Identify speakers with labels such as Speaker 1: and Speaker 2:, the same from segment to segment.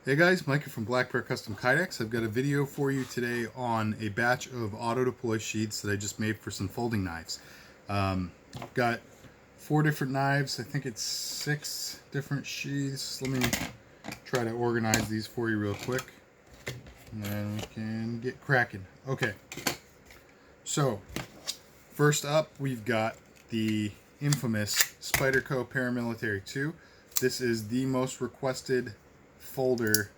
Speaker 1: Hey guys, Mike from Black Bear Custom Kydex. I've got a video for you today on a batch of auto deploy sheaths that I just made for some folding knives. I've got 4 different knives. I think it's 6 different sheaths. Let me try to organize these for you real quick, and then we can get cracking. Okay, so first up we've got the infamous Spyderco Paramilitary 2. This is the most requested folder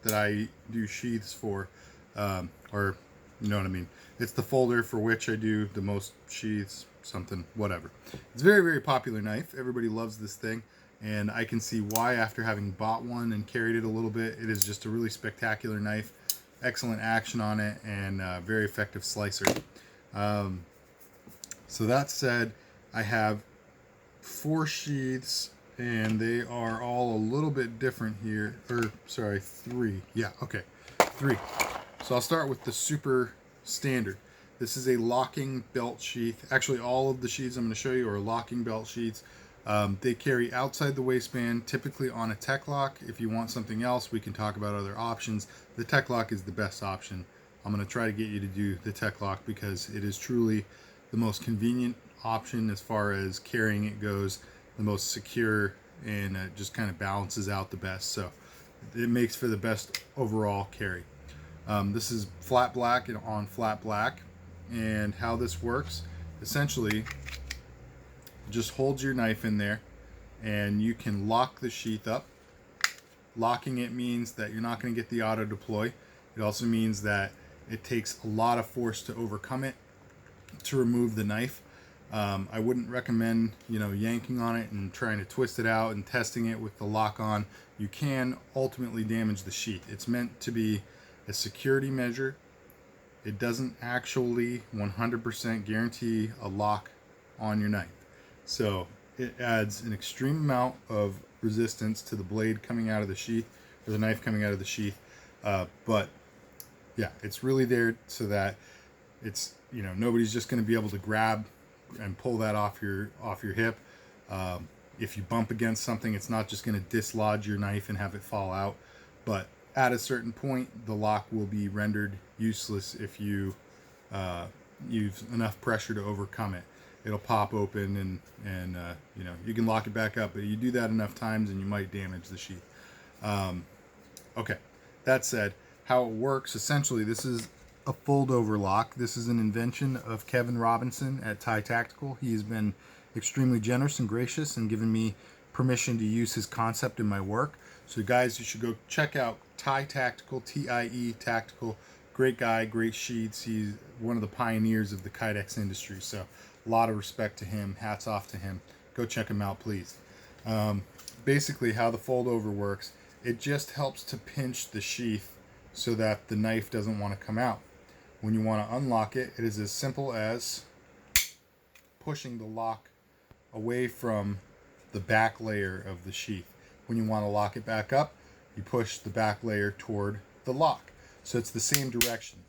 Speaker 1: that I do sheaths for, or you know what I mean. It's the folder for which I do the most sheaths, something, whatever. It's a very, very popular knife. Everybody loves this thing, and I can see why after having bought one and carried it a little bit. It is just a really spectacular knife, excellent action on it, and very effective slicer. So that said, I have 4 sheaths, and they are all a little bit different here. Or sorry, 3. Yeah, okay, 3. So I'll start with the super standard. This is a locking belt sheath. Actually, all of the sheaths I'm going to show you are locking belt sheaths. They carry outside the waistband, typically on a tech lock. If you want something else, we can talk about other options. The tech lock is the best option. I'm going to try to get you to do the tech lock because it is truly the most convenient option as far as carrying it goes, the most secure, and it just kind of balances out the best. So it makes for the best overall carry. This is flat black and on flat black, and how this works, essentially, just hold your knife in there and you can lock the sheath up. Locking it means that you're not going to get the auto deploy. It also means that it takes a lot of force to overcome it, to remove the knife. I wouldn't recommend, yanking on it and trying to twist it out and testing it with the lock on. You can ultimately damage the sheath. It's meant to be a security measure. It doesn't actually 100% guarantee a lock on your knife. So it adds an extreme amount of resistance to the blade coming out of the sheath, or the knife coming out of the sheath. But yeah, it's really there so that it's, nobody's just going to be able to grab and pull that off your hip. If you bump against something, it's not just going to dislodge your knife and have it fall out. But at a certain point, the lock will be rendered useless if you use enough pressure to overcome it. It'll pop open, and you can lock it back up, but you do that enough times and you might damage the sheath. Okay, that said, how it works, essentially, this is a fold over lock. This is an invention of Kevin Robinson at Thai Tactical. He has been extremely generous and gracious and given me permission to use his concept in my work. So guys, you should go check out Thai Tactical, T-I-E Tactical. Great guy, great sheets. He's one of the pioneers of the Kydex industry. So a lot of respect to him. Hats off to him. Go check him out, please. Basically, how the fold over works, it just helps to pinch the sheath so that the knife doesn't want to come out. When you want to unlock it, it is as simple as pushing the lock away from the back layer of the sheath. When you want to lock it back up, you push the back layer toward the lock. So it's the same direction.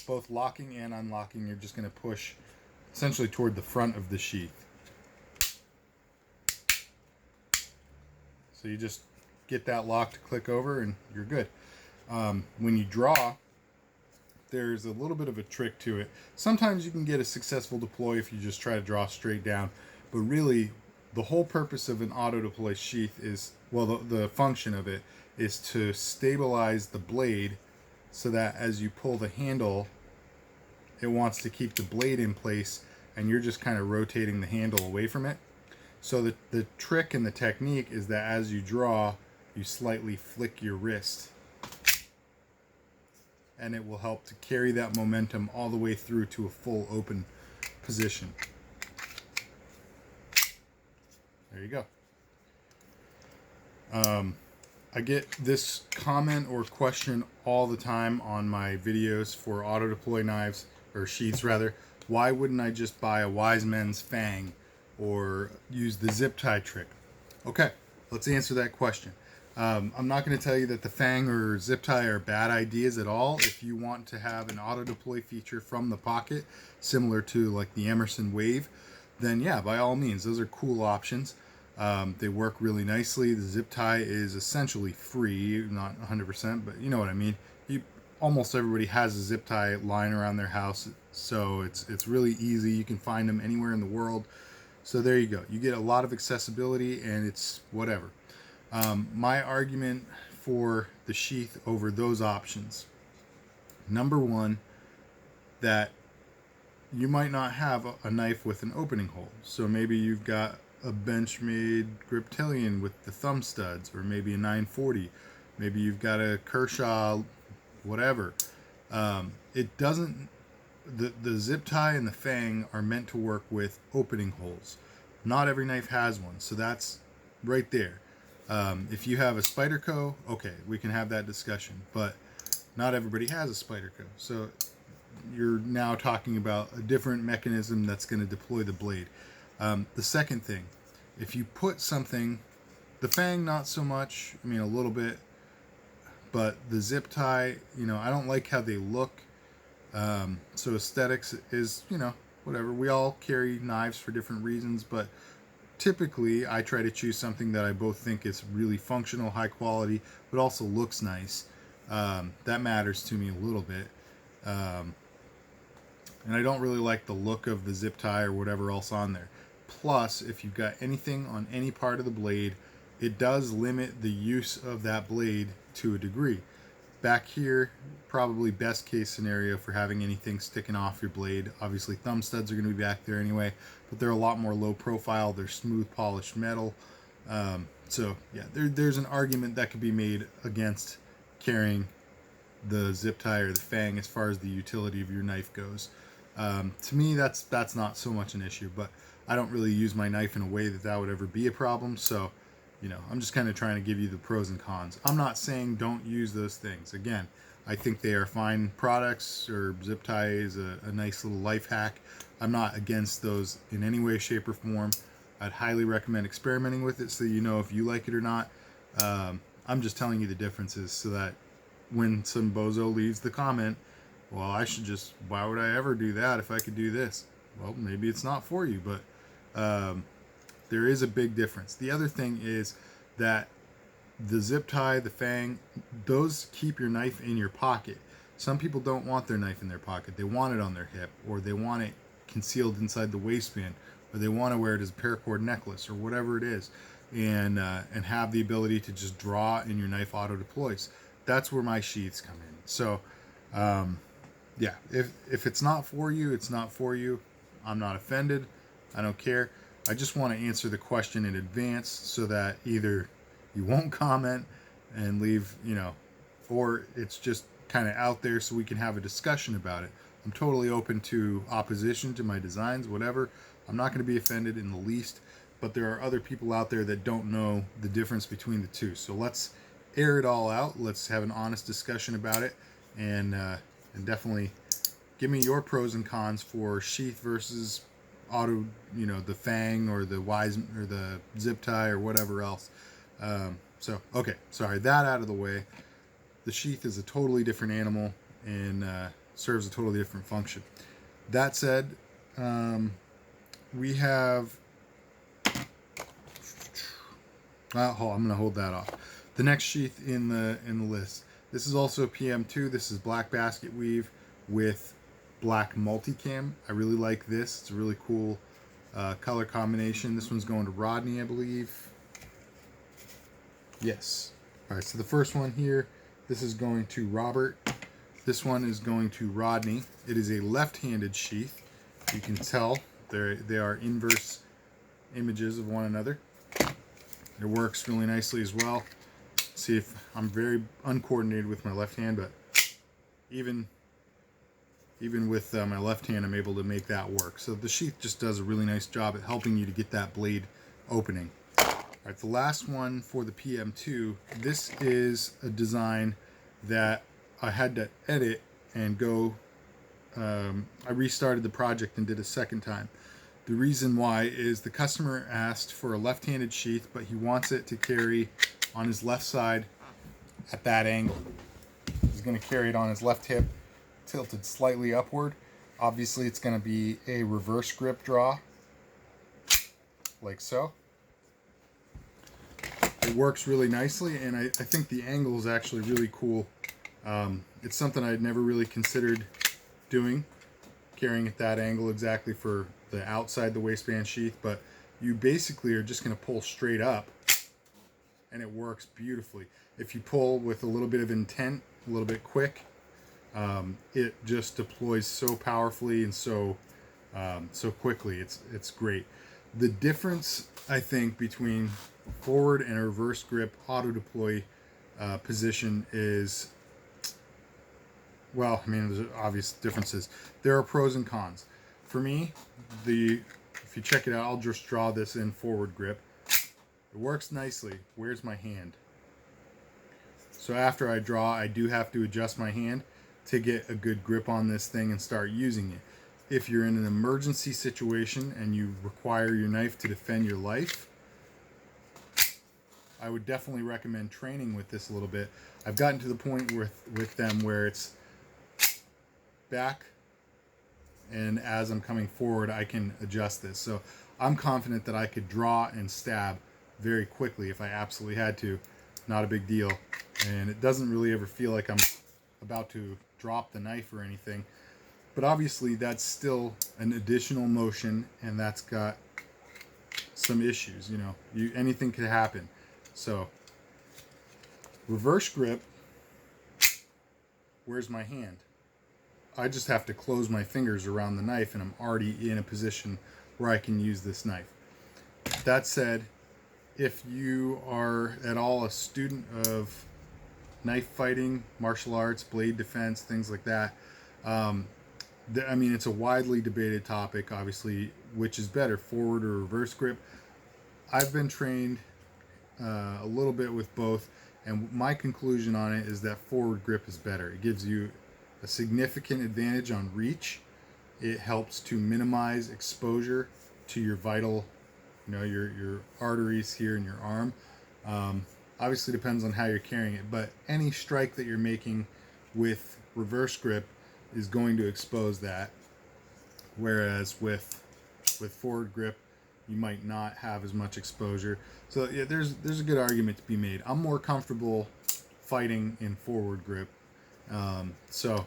Speaker 1: Both locking and unlocking, you're just going to push essentially toward the front of the sheath. So you just get that lock to click over and you're good. When you draw, there's a little bit of a trick to it. Sometimes you can get a successful deploy if you just try to draw straight down, but really the whole purpose of an auto deploy sheath is, well, the function of it is to stabilize the blade so that as you pull the handle, it wants to keep the blade in place and you're just kind of rotating the handle away from it. So the trick and the technique is that as you draw, you slightly flick your wrist, and it will help to carry that momentum all the way through to a full open position. There you go. I get this comment or question all the time on my videos for auto deploy knives, or sheaths rather. Why wouldn't I just buy a Wise Men's Fang or use the zip tie trick? Okay, let's answer that question. I'm not going to tell you that the Fang or zip tie are bad ideas at all. If you want to have an auto deploy feature from the pocket, similar to like the Emerson Wave, then yeah, by all means, those are cool options. They work really nicely. The zip tie is essentially free, not 100%, but you know what I mean. Almost everybody has a zip tie lying around their house, so it's really easy. You can find them anywhere in the world. So there you go. You get a lot of accessibility, and it's whatever. My argument for the sheath over those options. Number one, that you might not have a knife with an opening hole. So maybe you've got a Benchmade Griptilian with the thumb studs, or maybe a 940. Maybe you've got a Kershaw, whatever. It doesn't. The zip tie and the Fang are meant to work with opening holes. Not every knife has one, so that's right there. If you have a Spyderco, okay, we can have that discussion. But not everybody has a Spyderco, so you're now talking about a different mechanism that's going to deploy the blade. The second thing, if you put something, the Fang not so much, I mean a little bit, but the zip tie, I don't like how they look. So aesthetics is, whatever. We all carry knives for different reasons, but typically I try to choose something that I both think is really functional, high quality, but also looks nice. That matters to me a little bit. And I don't really like the look of the zip tie or whatever else on there. Plus, if you've got anything on any part of the blade, it does limit the use of that blade to a degree. Back here, probably best case scenario for having anything sticking off your blade. Obviously, thumb studs are going to be back there anyway, but they're a lot more low profile. They're smooth polished metal. So yeah, there's an argument that could be made against carrying the zip tie or the Fang as far as the utility of your knife goes. To me, that's not so much an issue, but I don't really use my knife in a way that would ever be a problem. So, I'm just kind of trying to give you the pros and cons. I'm not saying don't use those things. Again, I think they are fine products, or zip tie is a nice little life hack. I'm not against those in any way, shape, or form. I'd highly recommend experimenting with it so you know if you like it or not. I'm just telling you the differences so that when some bozo leaves the comment, well, why would I ever do that if I could do this? Well, maybe it's not for you, but there is a big difference. The other thing is that the zip tie, the Fang, those keep your knife in your pocket. Some people don't want their knife in their pocket. They want it on their hip, or they want it concealed inside the waistband, or they want to wear it as a paracord necklace, or whatever it is, and have the ability to just draw and your knife auto deploys. That's where my sheaths come in. So, yeah, if it's not for you, it's not for you. I'm not offended. I don't care. I just want to answer the question in advance so that either you won't comment and leave, or it's just kind of out there so we can have a discussion about it. I'm totally open to opposition to my designs, whatever. I'm not going to be offended in the least, but there are other people out there that don't know the difference between the two. So let's air it all out. Let's have an honest discussion about it, and definitely give me your pros and cons for sheath versus auto, the Fang or the Wise or the zip tie or whatever else. So, okay, sorry, that out of the way. The sheath is a totally different animal and serves a totally different function. That said, we have... I'm going to hold that off. The next sheath in the list. This is also PM2. This is black basket weave with black multicam. I really like this. It's a really cool color combination. This one's going to Rodney, I believe. Yes. All right, so the first one here, this is going to Robert. This one is going to Rodney. It is a left-handed sheath. You can tell they are inverse images of one another. It works really nicely as well. See, if I'm very uncoordinated with my left hand, but even with my left hand, I'm able to make that work. So the sheath just does a really nice job at helping you to get that blade opening. All right, the last one for the PM2, this is a design that I had to edit and go, I restarted the project and did a second time. The reason why is the customer asked for a left-handed sheath, but he wants it to carry on his left side at that angle. He's going to carry it on his left hip, tilted slightly upward. Obviously, it's going to be a reverse grip draw, like so. It works really nicely, and I think the angle is actually really cool. It's something I'd never really considered doing, carrying at that angle exactly for the outside the waistband sheath, but you basically are just going to pull straight up, and it works beautifully. If you pull with a little bit of intent, a little bit quick, it just deploys so powerfully and so quickly. It's great. The difference, I think, between forward and reverse grip auto deploy position is, well, I mean, there's obvious differences. There are pros and cons. For me, if you check it out, I'll just draw this in forward grip. It works nicely. Where's my hand? So after I draw, I do have to adjust my hand to get a good grip on this thing and start using it. If you're in an emergency situation and you require your knife to defend your life, I would definitely recommend training with this a little bit. I've gotten to the point with them where it's back, and as I'm coming forward, I can adjust this. So I'm confident that I could draw and stab very quickly if I absolutely had to. Not a big deal. And it doesn't really ever feel like I'm about to drop the knife or anything. But obviously that's still an additional motion, and that's got some issues, you know. Anything could happen. So reverse grip, where's my hand? I just have to close my fingers around the knife, and I'm already in a position where I can use this knife. That said, if you are at all a student of knife fighting, martial arts, blade defense, things like that, I mean, it's a widely debated topic, obviously, which is better, forward or reverse grip. I've been trained a little bit with both, and my conclusion on it is that forward grip is better. It gives you a significant advantage on reach. It helps to minimize exposure to your vital, your arteries here in your arm. Obviously depends on how you're carrying it, but any strike that you're making with reverse grip is going to expose that, whereas with forward grip you might not have as much exposure. So yeah, there's a good argument to be made. I'm more comfortable fighting in forward grip, so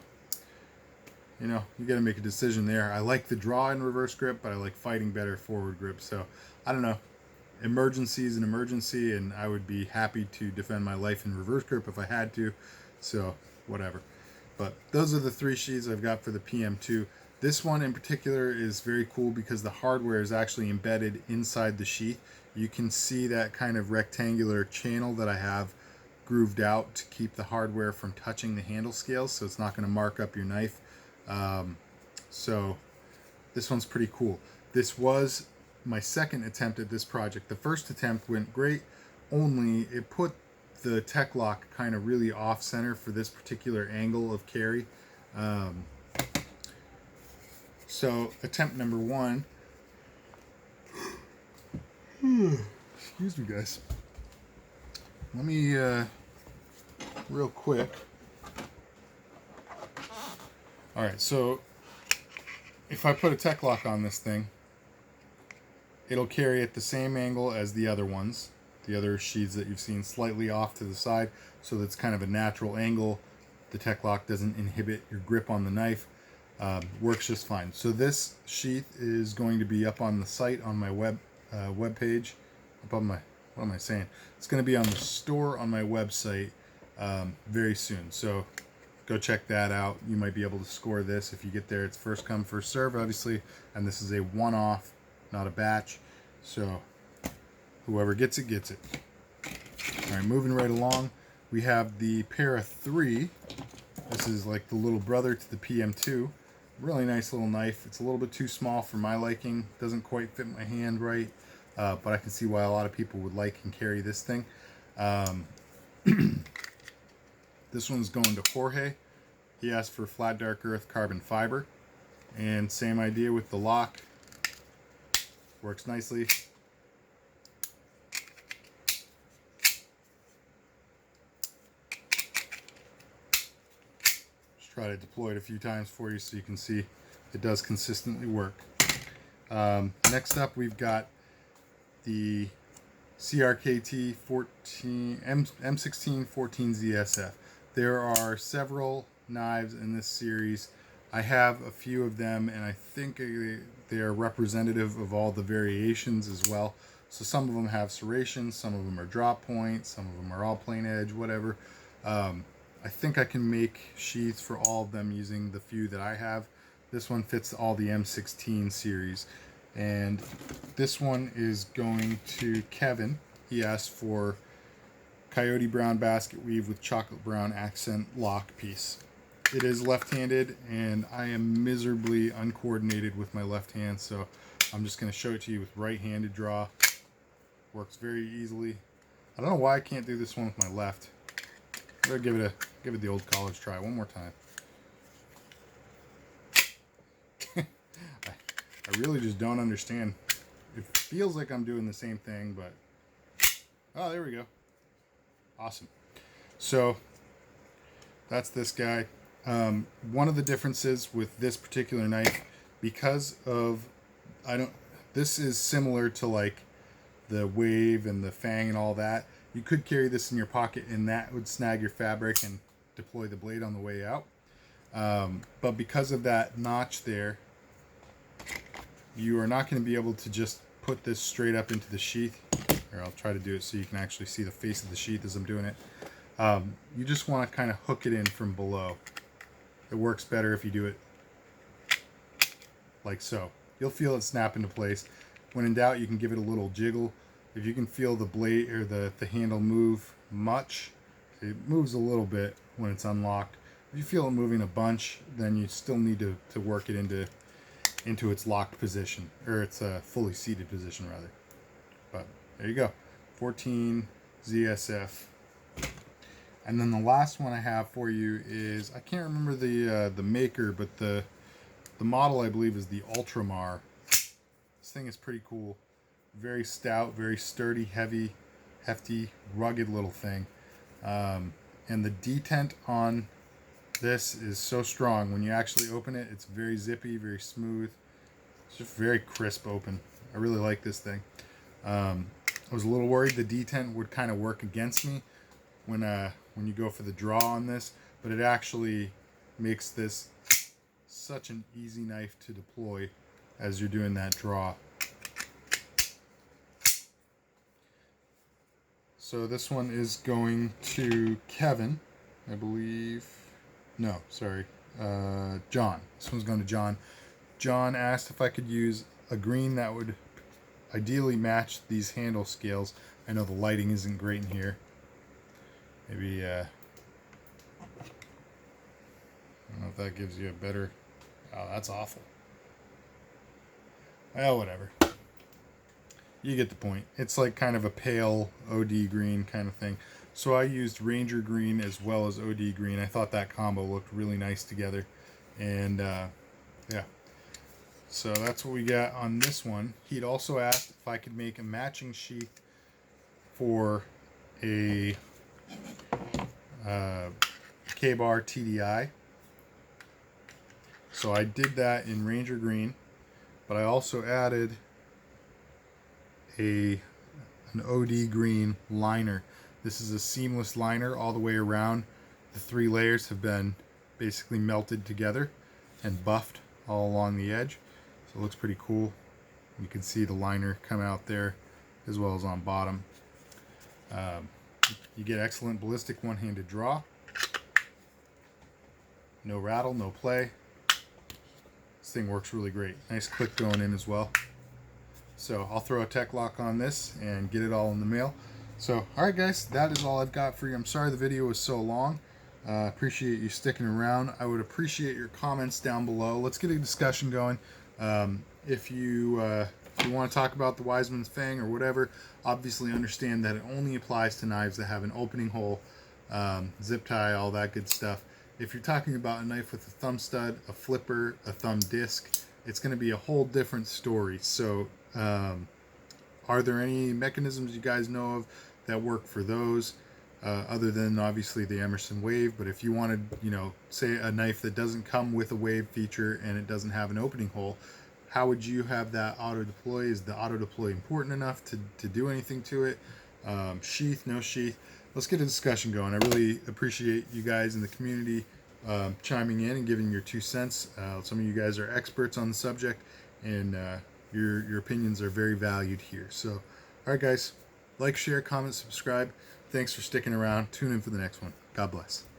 Speaker 1: you got to make a decision there. I like the draw in reverse grip, but I like fighting better forward grip. So I don't know. Emergency is an emergency, and I would be happy to defend my life in reverse grip if I had to. So whatever. But those are the 3 sheaths I've got for the PM2. This one in particular is very cool because the hardware is actually embedded inside the sheath. You can see that kind of rectangular channel that I have grooved out to keep the hardware from touching the handle scales, so it's not going to mark up your knife. So this one's pretty cool. This was my second attempt at this project. The first attempt went great, only it put the tech lock kind of really off center for this particular angle of carry. So attempt number 1, excuse me guys, let me real quick. Alright, so if I put a tech lock on this thing, it'll carry at the same angle as the other ones, the other sheaths that you've seen, slightly off to the side, so that's kind of a natural angle. The tech lock doesn't inhibit your grip on the knife. Works just fine. So this sheath is going to be up on the site on my web page. Up on my, what am I saying? It's going to be on the store on my website very soon. So go check that out. You might be able to score this if you get there. It's first come, first serve, obviously, and this is a one-off, not a batch. So whoever gets it, gets it. All right, moving right along, we have the Para 3. This is like the little brother to the PM2. Really nice little knife. It's a little bit too small for my liking. Doesn't quite fit my hand right, but I can see why a lot of people would like and carry this thing. This one's going to Jorge. He asked for flat dark earth carbon fiber, and same idea with the lock. Works nicely. Try to deploy it a few times for you so you can see it does consistently work. Next up, we've got the CRKT 14 M16 14 ZSF. There are several knives in this series. I have a few of them, and I think they are representative of all the variations as well. So some of them have serrations, some of them are drop point, some of them are all plain edge, whatever. I think I can make sheaths for all of them using the few that I have. This one fits all the M16 series. And this one is going to Kevin. He asked for Coyote brown basket weave with chocolate brown accent lock piece. It is left-handed, and I am miserably uncoordinated with my left hand, so I'm just going to show it to you with right-handed draw. Works very easily. I don't know why I can't do this one with my left. I'm gonna give it the old college try one more time. I really just don't understand. It feels like I'm doing the same thing, but oh, there we go. Awesome. So that's this guy. One of the differences with this particular knife, because of this is similar to like the Wave and the Fang and all that. You could carry this in your pocket, and that would snag your fabric and deploy the blade on the way out. But because of that notch there, you are not going to be able to just put this straight up into the sheath. Or I'll try to do it so you can actually see the face of the sheath as I'm doing it. You just want to kind of hook it in from below. It works better if you do it like so. You'll feel it snap into place. When in doubt, you can give it a little jiggle. If you can feel the blade or the handle move much, it moves a little bit when it's unlocked. If you feel it moving a bunch, then you still need to work it into its locked position, or its fully seated position rather. But there you go, 14 ZSF. And then the last one I have for you is, I can't remember the maker, but the model I believe is the Ultramar. This thing is pretty cool. Very stout, very sturdy, heavy, hefty, rugged little thing. And the detent on this is so strong. When you actually open it, it's very zippy, very smooth. It's just very crisp open. I really like this thing. I was a little worried the detent would kind of work against me when you go for the draw on this, but it actually makes this such an easy knife to deploy as you're doing that draw. So this one is going to Kevin, I believe. No, sorry, John. This one's going to John. John asked if I could use a green that would ideally match these handle scales. I know the lighting isn't great in here. Maybe, I don't know if that gives you a better... Oh, that's awful. Well, whatever. You get the point. It's like kind of a pale OD green kind of thing. So I used Ranger green as well as OD green. I thought that combo looked really nice together. And yeah. So that's what we got on this one. He'd also asked if I could make a matching sheath for a K-Bar TDI. So I did that in Ranger green, but I also added an OD green liner. This is a seamless liner all the way around. The 3 layers have been basically melted together and buffed all along the edge. So it looks pretty cool. You can see the liner come out there as well as on bottom. You get excellent ballistic one-handed draw. No rattle, no play. This thing works really great. Nice click going in as well. So I'll throw a tech lock on this and get it all in the mail. So, alright guys, that is all I've got for you. I'm sorry the video was so long. Appreciate you sticking around. I would appreciate your comments down below. Let's get a discussion going. If you want to talk about the Wiseman's Fang or whatever, obviously understand that it only applies to knives that have an opening hole, zip tie, all that good stuff. If you're talking about a knife with a thumb stud, a flipper, a thumb disc, it's going to be a whole different story. So are there any mechanisms you guys know of that work for those, other than obviously the Emerson Wave? But if you wanted, say a knife that doesn't come with a Wave feature and it doesn't have an opening hole, How would you have that auto deploy? Is the auto deploy important enough to do anything to it? Sheath, no sheath? Let's get a discussion going. I really appreciate you guys in the community chiming in and giving your 2 cents. Some of you guys are experts on the subject, and your opinions are very valued here. So, all right, guys, like, share, comment, subscribe. Thanks for sticking around. Tune in for the next one. God bless.